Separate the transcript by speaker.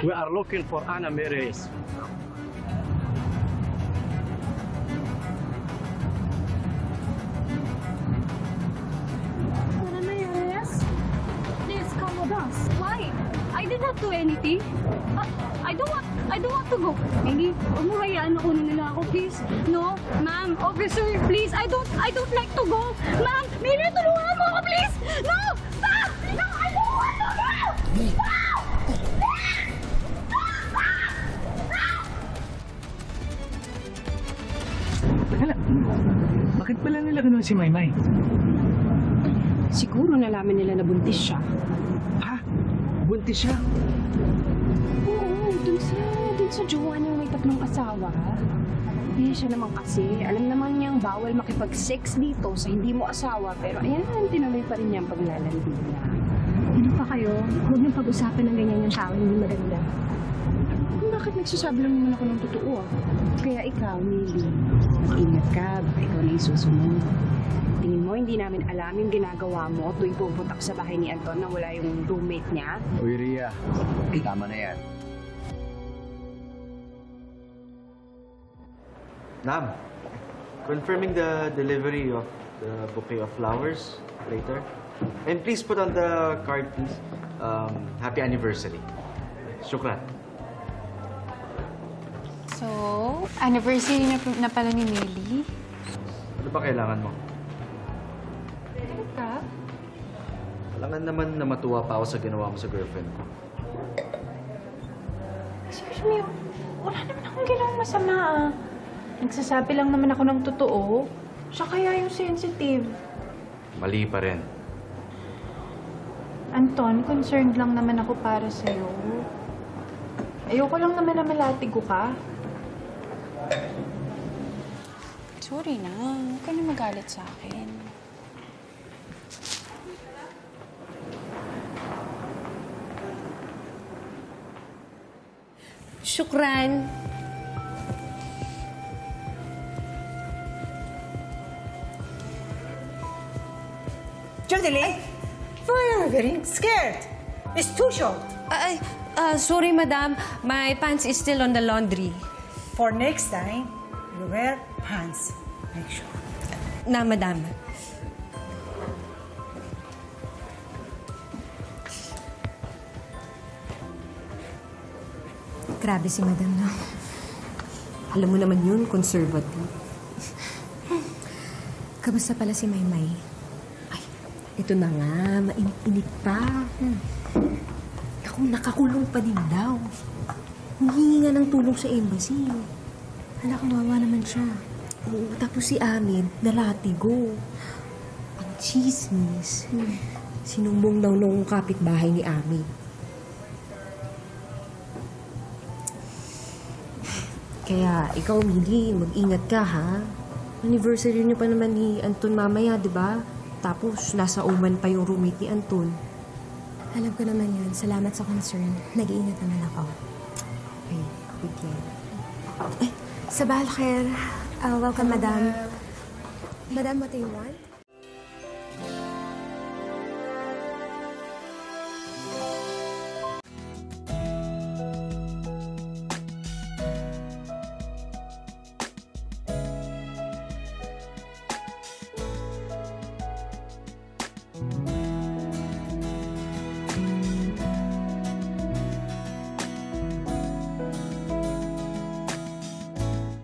Speaker 1: We are looking for Ana Reyes.
Speaker 2: Ana Reyes? Please come with us. Why? I did not do anything. I don't want to go. Maybe, huwag mo hayaan na kunin nila ako, please. No, ma'am, officer, please. I don't like to go. Ma'am, Mili, tulungan mo ako, please. No! Stop! No, I don't want to go! No!
Speaker 3: Teka lang, bakit pala nila ganun si Maymay?
Speaker 4: Siguro nalaman nila na buntis siya.
Speaker 3: Ha? Buntis siya?
Speaker 4: Oo, dun sa jowa niyang may tatlong asawa. Eh, siya naman kasi, alam naman niyang bawal makipag-sex dito sa hindi mo asawa, pero ayan, tinuloy pa rin niya ang paglalandi niya.
Speaker 2: Ano pa kayo? Huwag niyong pag-usapan ng ganyan yung tao, hindi maganda.
Speaker 4: Bakit nagsasabi lang naman ako ng totoo ah? Kaya ikaw, Mili, ingat ka, baka ikaw na isusunod. Tingin mo, hindi namin alam yung ginagawa mo tuwing pupunta ka sa bahay ni Anton na wala yung roommate niya?
Speaker 5: Uy, Ria. Tama na yan.
Speaker 6: Ma'am, confirming the delivery of the bouquet of flowers later. And please put on the card, please. Happy anniversary. Shukran.
Speaker 7: So, anniversary na pala ni Nelly.
Speaker 6: Ano ba kailangan mo?
Speaker 7: Teka.
Speaker 6: Kailangan naman na matuwa pa ako sa ginawa mo sa girlfriend ko.
Speaker 7: Excuse me, wala naman akong ginawang masama ah. Nagsasabi lang naman ako ng totoo. Siya kaya yung sensitive.
Speaker 6: Mali pa rin.
Speaker 7: Anton, concerned lang naman ako para sa'yo. Ayoko lang naman na malatigo ka.
Speaker 8: Sorry na. Huwag ka na magalit sa akin.
Speaker 9: Shukran.
Speaker 10: Jodeline, why are you getting scared? It's too short.
Speaker 9: Sorry, madam. My pants is still on the laundry.
Speaker 10: For next time, you wear pants. Make sure.
Speaker 9: Na, madam.
Speaker 11: Grabe si madam na. Alam mo naman yun, conservative. Kamusta pala si Maymay? Ay, ito na nga, mainit pa. Ako, nakakulong pa din daw. Humingi nga ng tulong sa embassy. Hala, kawawa naman siya. Oo, tapos si Amid, nalatigo. Ang chismis. Sinumbong daw nung kapitbahay ni Amid. Kaya, ikaw, Mili, mag-ingat ka, ha? Anniversary niyo pa naman ni Anton mamaya, di ba? Tapos, nasa Oman pa yung roommate ni Anton.
Speaker 2: Alam ko naman yun. Salamat sa concern. Nag-iingat naman ako.
Speaker 11: Okay, weekend.
Speaker 2: Sabah al khair. Welcome, madam. Madam, what do you want?